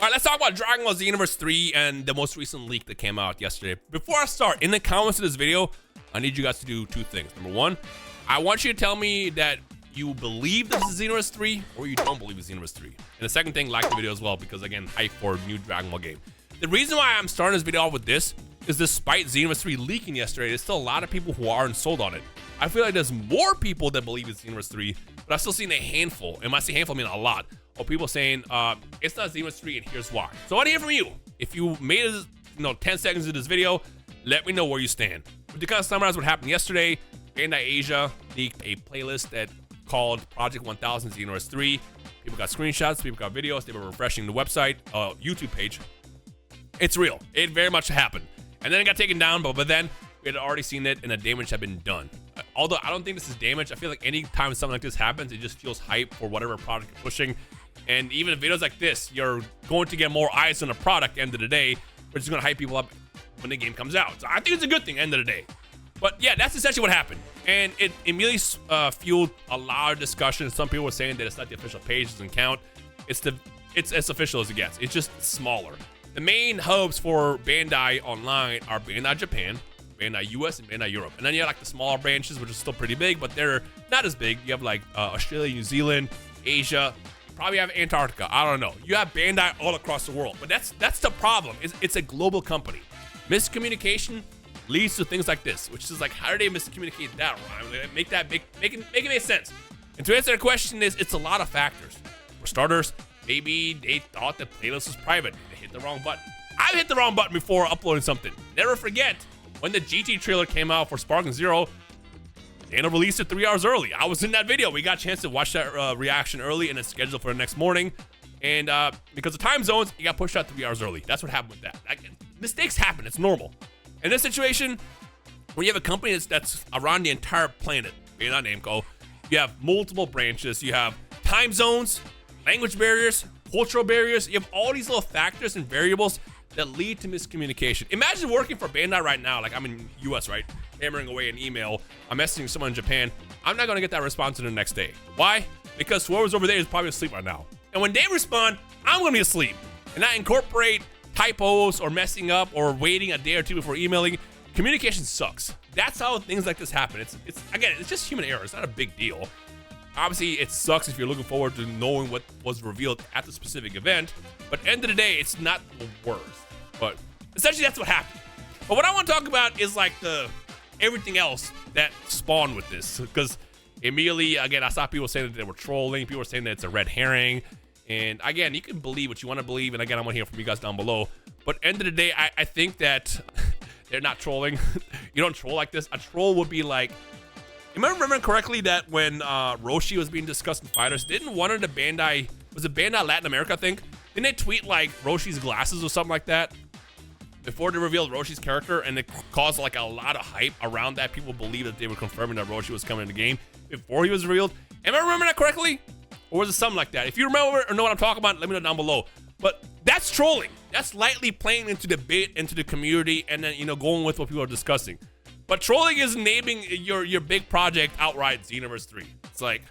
All right, let's talk about Dragon Ball Xenoverse 3 and the most recent leak that came out yesterday. Before I start, in the comments of this video, I need you guys to do two things. Number one, I want you to tell me that you believe this is Xenoverse 3 or you don't believe it's Xenoverse 3. And the second thing, like the video as well, because again, hype for a new Dragon Ball game. The reason why I'm starting this video off with this is despite Xenoverse 3 leaking yesterday, there's still a lot of people who aren't sold on it. I feel like there's more people that believe it's Xenoverse 3, but I've still seen a handful, and when I say handful, I mean a lot, of people saying it's not Xenoverse 3 and here's why. So I want to hear from you. If you made it 10 seconds of this video, let me know where you stand. To kind of summarize what happened yesterday, Bandai Asia leaked a playlist that called Project 1000 Xenoverse 3. People got screenshots, people got videos, they were refreshing the website, YouTube page. It's real. It very much happened. And then it got taken down, but then we had already seen it and the damage had been done. Although I don't think this is damage, I feel like anytime something like this happens, it just feels hype for whatever product you're pushing. And even in videos like this, you're going to get more eyes on the product end of the day, which is going to hype people up when the game comes out. So I think it's a good thing end of the day. But yeah, that's essentially what happened. And it immediately fueled a lot of discussion. Some people were saying that it's not the official page, doesn't count. It's as official as it gets. It's just smaller. The main hubs for Bandai Online are Bandai Japan, Bandai US, and Bandai Europe. And then you have like the smaller branches, which are still pretty big, but they're not as big. You have like Australia, New Zealand, Asia, you probably have Antarctica. I don't know. You have Bandai all across the world, but that's the problem. It's a global company. Miscommunication leads to things like this, which is like, how do they miscommunicate that? Make it make sense. And to answer the question it's a lot of factors. For starters, maybe they thought the playlist was private. They hit the wrong button. I've hit the wrong button before uploading something. Never forget when the GT trailer came out for Sparking Zero. They released it 3 hours early. I was in that video. We got a chance to watch that reaction early, and it's scheduled for the next morning. And because of time zones, it got pushed out 3 hours early. That's what happened with that. Mistakes happen. It's normal. In this situation, when you have a company that's around the entire planet, Bandai Namco, you have multiple branches, you have time zones, language barriers, cultural barriers. You have all these little factors and variables that lead to miscommunication. Imagine working for Bandai right now, like I'm in US, right? Hammering away an email, I'm messaging someone in Japan. I'm not gonna get that response in the next day. Why? Because whoever's over there is probably asleep right now. And when they respond, I'm gonna be asleep. And I incorporate typos or messing up or waiting a day or two before emailing. Communication sucks. That's how things like this happen. It's just human error. It's not a big deal. Obviously, it sucks if you're looking forward to knowing what was revealed at the specific event, but end of the day, it's not the worst. But essentially, that's what happened. But what I want to talk about is like everything else that spawned with this, because immediately, again, I saw people saying that they were trolling. People were saying that it's a red herring. And again, you can believe what you want to believe, and again, I want to hear from you guys down below. But end of the day, I think that they're not trolling. You don't troll like this. A troll would be like, am I remembering correctly that when Roshi was being discussed in Fighters, didn't one of the Bandai, was it Bandai Latin America, I think? Didn't they tweet like Roshi's glasses or something like that before they revealed Roshi's character, and it caused like a lot of hype around that? People believed that they were confirming that Roshi was coming in the game before he was revealed. Am I remembering that correctly? Or was it something like that? If you remember or know what I'm talking about, let me know down below. But that's trolling. That's lightly playing into the bit, into the community, and then, going with what people are discussing. But trolling is naming your big project outright Xenoverse 3. It's like,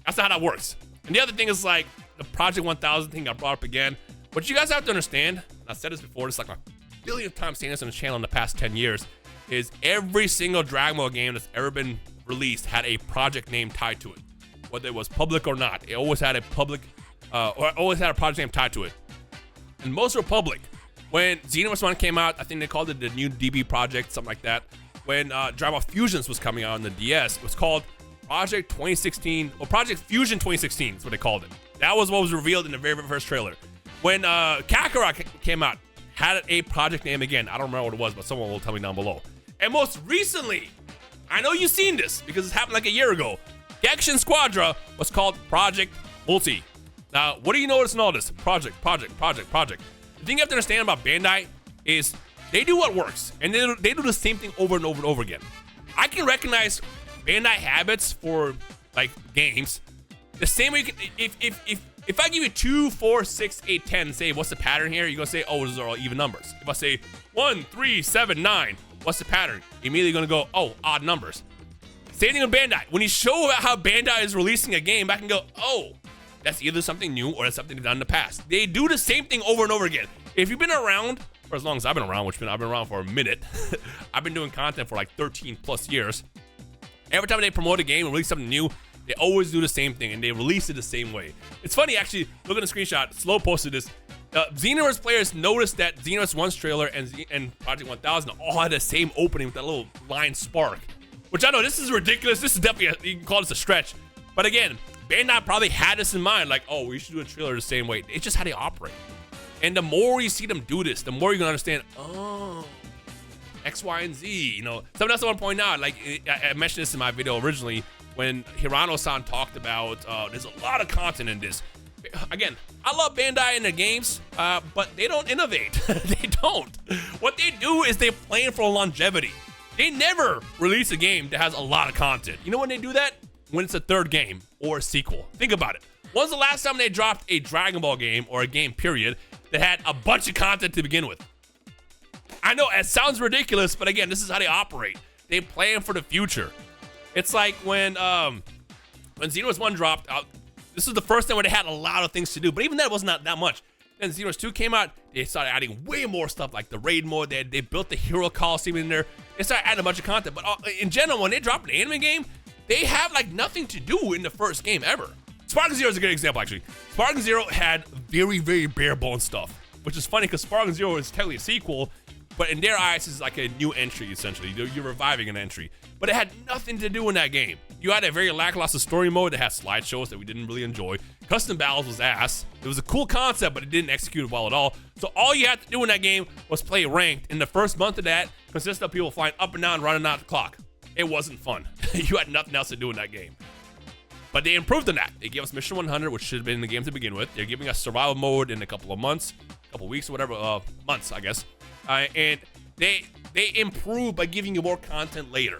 that's not how that works. And the other thing is like, the Project 1000 thing I brought up again. What you guys have to understand, and I've said this before, it's like a billionth time saying this on the channel in the past 10 years, is every single Dragon Ball game that's ever been released had a project name tied to it. Whether it was public or not, it always had a public, or always had a project name tied to it. And most were public. When Xenoverse 1 came out, I think they called it the new DB project, something like that. When Dragon Ball Fusions was coming out on the DS, it was called Project 2016, or Project Fusion 2016 is what they called it. That was what was revealed in the very first trailer. When Kakarot came out, had a project name again. I don't remember what it was, but someone will tell me down below. And most recently, I know you've seen this because it happened like a year ago. Genshin Squadra was called Project Multi. Now, what do you notice in all this? Project. The thing you have to understand about Bandai is they do what works, and they do the same thing over and over and over again. I can recognize Bandai habits for like games the same way you can, if I give you 2, 4, 6, 8, 10 and say what's the pattern here, you're gonna say, oh, those are all even numbers. If I say 1, 3, 7, 9, what's the pattern? You're immediately gonna go, oh, odd numbers. Same thing with Bandai. When you show how Bandai is releasing a game, I can go, oh, that's either something new or that's something they've done in the past. They do the same thing over and over again. If you've been around for as long as I've been around, which I've been around for a minute, I've been doing content for like 13 plus years. Every time they promote a game and release something new, they always do the same thing and they release it the same way. It's funny, actually, look at the screenshot. Slow posted this. Xenoverse players noticed that Xenoverse 1's trailer and Project 1000 all had the same opening with that little line spark. Which I know, this is ridiculous. This is definitely, you can call this a stretch. But again, Bandai probably had this in mind, like, oh, we should do a trailer the same way. It's just how they operate. And the more you see them do this, the more you're gonna understand, oh, X, Y, and Z. You know, something else I want to point out, like I mentioned this in my video originally when Hirano-san talked about there's a lot of content in this. Again, I love Bandai in their games, but they don't innovate. They don't. What they do is they plan for longevity. They never release a game that has a lot of content. You know when they do that? When it's a third game or a sequel. Think about it. When's the last time they dropped a Dragon Ball game or a game period that had a bunch of content to begin with? I know it sounds ridiculous, but again, this is how they operate. They plan for the future. It's like when Xenoverse 1 dropped out, this is the first time where they had a lot of things to do, but even that was not that much. Then Xenoverse 2 came out, they started adding way more stuff like the raid mode, they built the Hero Coliseum in there, they started adding a bunch of content, but in general, when they drop an anime game, they have like nothing to do in the first game ever. Sparking Zero is a good example, actually. Sparking Zero had very, very bare bones stuff, which is funny because Sparking Zero is technically a sequel, but in their eyes, it's like a new entry, essentially. You're reviving an entry. But it had nothing to do in that game. You had a very lackluster story mode that had slideshows that we didn't really enjoy. Custom battles was ass. It was a cool concept, but it didn't execute it well at all. So all you had to do in that game was play ranked. In the first month of that, consisted of people flying up and down, running out the clock. It wasn't fun. You had nothing else to do in that game. But they improved on that. They gave us Mission 100, which should have been in the game to begin with. They're giving us survival mode in a couple of months, couple of weeks, or whatever, months, I guess. And they improve by giving you more content later.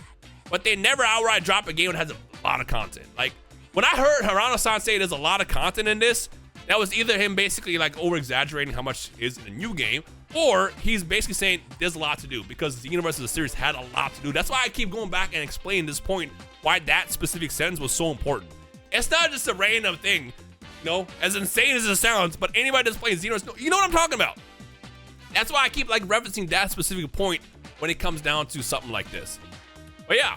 But they never outright drop a game that has a lot of content. Like, when I heard Hirano-san say there's a lot of content in this, that was either him basically like over-exaggerating how much is in the new game, or he's basically saying there's a lot to do because Xenoverse as a series had a lot to do. That's why I keep going back and explaining this point, why that specific sentence was so important. It's not just a random thing, you know, as insane as it sounds, but anybody that's playing Xenoverse, you know what I'm talking about. That's why I keep like referencing that specific point when it comes down to something like this. But yeah,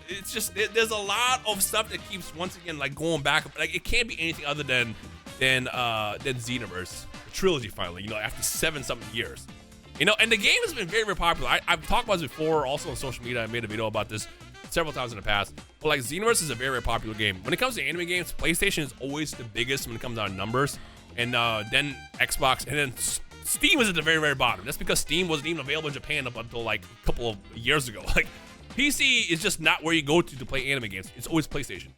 it's just, there's a lot of stuff that keeps once again like going back. Like it can't be anything other than Xenoverse, the trilogy finally. You know, after 7-something years. You know, and the game has been very, very popular. I've talked about this before, also on social media. I made a video about this several times in the past. But like Xenoverse is a very, very popular game. When it comes to anime games, PlayStation is always the biggest when it comes down to numbers, and then Xbox, and then Steam is at the very, very bottom. That's because Steam wasn't even available in Japan up until like a couple of years ago. Like PC is just not where you go to play anime games. It's always PlayStation.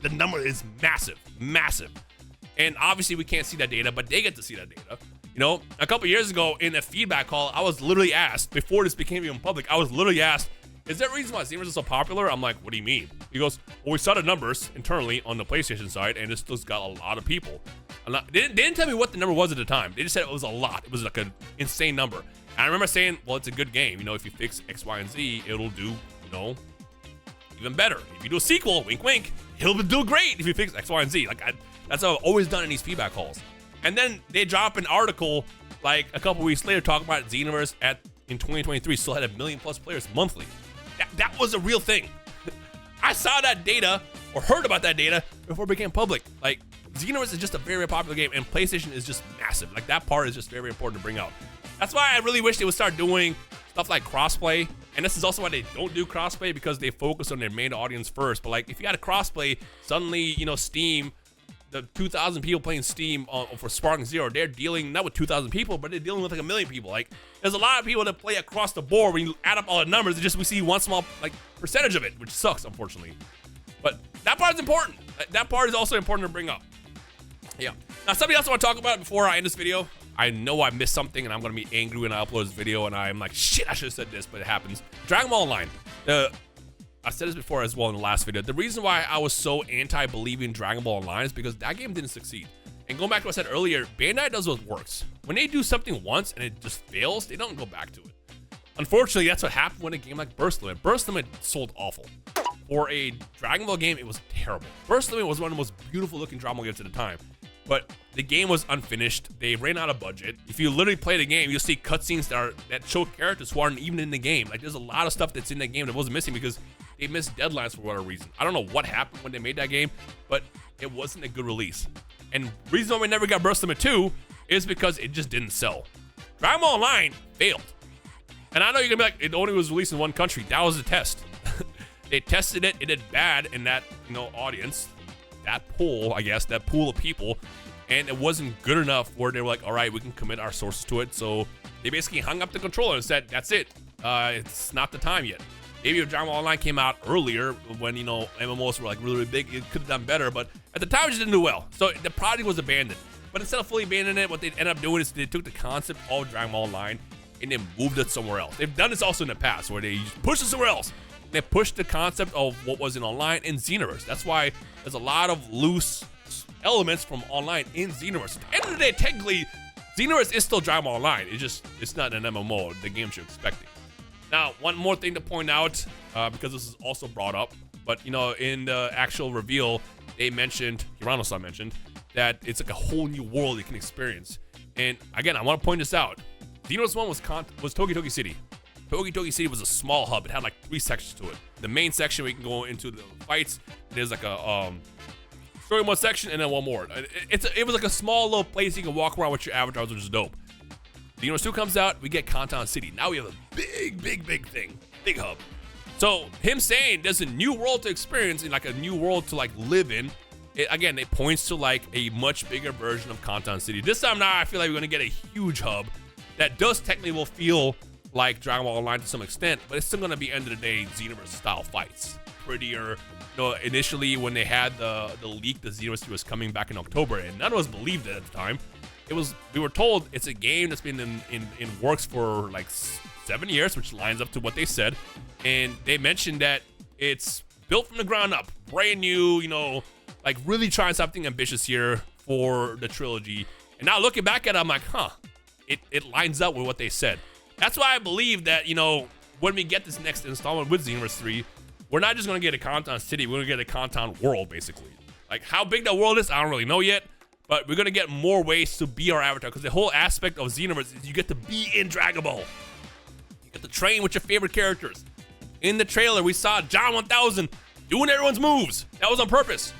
The number is massive, massive. And obviously we can't see that data, but they get to see that data. You know, a couple years ago in a feedback call, I was literally asked, before this became even public, I was literally asked, is there a reason why Xenoverse is so popular? I'm like, what do you mean? He goes, well, we saw the numbers internally on the PlayStation side, and it's still got a lot of people. They didn't tell me what the number was at the time. They just said it was a lot. It was like an insane number. And I remember saying, well, it's a good game. You know, if you fix X, Y, and Z, it'll do, you know, even better. If you do a sequel, wink, wink, it'll do great if you fix X, Y, and Z. Like, that's how I've always done in these feedback calls. And then they drop an article like a couple weeks later talking about Xenoverse in 2023 still had 1 million+ players monthly. That was a real thing. I saw that data or heard about that data before it became public. Like, Xenoverse is just a very, very popular game, and PlayStation is just massive. Like, that part is just very, very important to bring out. That's why I really wish they would start doing stuff like crossplay. And this is also why they don't do crossplay, because they focus on their main audience first. But like, if you got a crossplay, suddenly, you know, Steam, the 2,000 people playing Steam for Sparking Zero, they're dealing not with 2,000 people, but they're dealing with like 1 million people. Like, there's a lot of people that play across the board. When you add up all the numbers, we see one small like percentage of it, which sucks, unfortunately. But that part is important. That part is also important to bring up. Yeah. Now, something else I want to talk about before I end this video. I know I missed something, and I'm gonna be angry when I upload this video, and I'm like, shit, I should have said this, but it happens. Dragon Ball Online. I said this before as well in the last video. The reason why I was so anti-believing Dragon Ball Online is because that game didn't succeed. And going back to what I said earlier, Bandai does what works. When they do something once and it just fails, they don't go back to it. Unfortunately, that's what happened when a game like Burst Limit. Burst Limit sold awful. For a Dragon Ball game, it was terrible. Burst Limit was one of the most beautiful looking Dragon Ball games at the time. but the game was unfinished. They ran out of budget. If you literally play the game, you'll see cutscenes that show characters who aren't even in the game. Like, there's a lot of stuff that's in the game that wasn't missing because they missed deadlines for whatever reason. I don't know what happened when they made that game, but it wasn't a good release. And reason why we never got Burst Limit 2 is because it just didn't sell. Dragon Ball Online failed. And I know you're gonna be like, it only was released in one country. That was a test. They tested it, it did bad in that, audience, that pool, I guess, that pool of people, and it wasn't good enough where they were like, all right, we can commit our sources to it. So they basically hung up the controller and said, that's it. It's not the time yet. Maybe if Dragon Ball Online came out earlier when, MMOs were like really big, it could have done better, but at the time it just didn't do well. So the project was abandoned. But instead of fully abandoning it, what they ended up doing is they took the concept of Dragon Ball Online and then moved it somewhere else. They've done this also in the past where they just pushed it somewhere else. They pushed the concept of what was in online in Xenoverse. That's why there's a lot of loose elements from online in Xenoverse. At the end of the day, technically, Xenoverse is still Dragon Ball Online. It's not an MMO, the game you're expecting. Now, one more thing to point out, because this is also brought up, but in the actual reveal, they mentioned, Hirano-san mentioned, that it's like a whole new world you can experience. And again, I want to point this out. Xenoverse 1 was Toki Toki City. Toki Toki City was a small hub. It had like 3 sections to it. The main section where you can go into the fights. There's like a story mode section and then one more. It was like a small little place you can walk around with your avatars, which is dope. Xenoverse 2 comes out, we get Kantan City. Now we have a big thing, big hub. So him saying there's a new world to experience and like a new world to like live in, again, it points to like a much bigger version of Kantan City. This time now I feel like we're gonna get a huge hub that does technically will feel like Dragon Ball Online to some extent, but it's still gonna be end of the day Xenoverse style fights. Prettier. Initially when they had the leak that Xenoverse 3 was coming back in October, and none of us believed it at the time. We were told it's a game that's been in works for like 7 years, which lines up to what they said. And they mentioned that it's built from the ground up, brand new, like really trying something ambitious here for the trilogy. And now looking back at it, I'm like, it lines up with what they said. That's why I believe that, when we get this next installment with Xenoverse 3, we're not just gonna get a Kantan City, we're gonna get a Kantan world, basically. Like how big that world is, I don't really know yet. But we're gonna get more ways to be our avatar, because the whole aspect of Xenoverse is you get to be in Dragon Ball. You get to train with your favorite characters. In the trailer, we saw John 1000 doing everyone's moves. That was on purpose.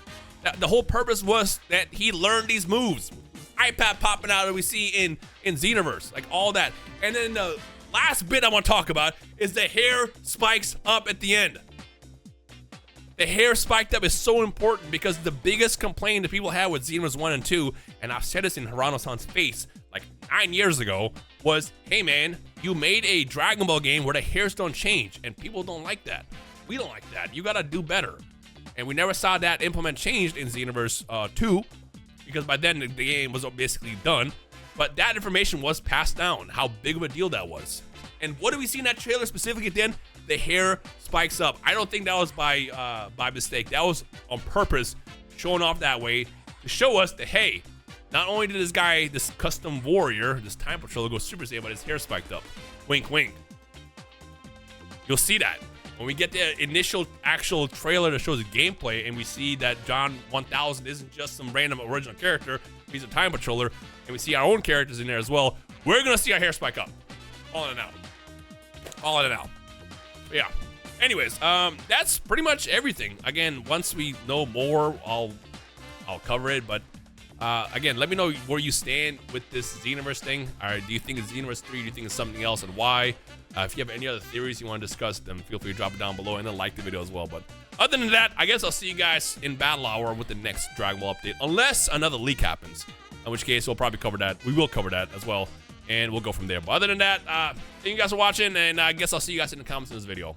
The whole purpose was that he learned these moves. iPad popping out that we see in Xenoverse, like all that. And then the last bit I want to talk about is the hair spikes up at the end. The hair spiked up is so important because the biggest complaint that people had with Xenoverse 1 and 2, and I've said this in Hirano-san's face like 9 years ago, was, hey man, you made a Dragon Ball game where the hairs don't change, and people don't like that. We don't like that. You gotta do better. And we never saw that implement changed in Xenoverse 2, because by then the game was basically done. But that information was passed down, how big of a deal that was. And what do we see in that trailer specifically then? The hair spikes up. I don't think that was by mistake. That was on purpose, showing off that way to show us that, hey, not only did this guy, this custom warrior, this time patroller go Super Saiyan, but his hair spiked up. Wink, wink. You'll see that when we get the initial actual trailer that shows the gameplay, and we see that John 1000 isn't just some random original character. He's a time patroller, and we see our own characters in there as well. We're gonna see our hair spike up. All in and out. All in and out. Yeah. Anyways, that's pretty much everything. Again, once we know more, I'll cover it. But again, let me know where you stand with this Xenoverse thing. Do you think it's Xenoverse 3? Do you think it's something else, and why? If you have any other theories you want to discuss, then feel free to drop it down below, and then like the video as well. But other than that, I guess I'll see you guys in Battle Hour with the next Dragon Ball update, unless another leak happens, in which case we'll probably cover that. We will cover that as well, and we'll go from there. But other than that, thank you guys for watching, and I guess I'll see you guys in the comments in this video.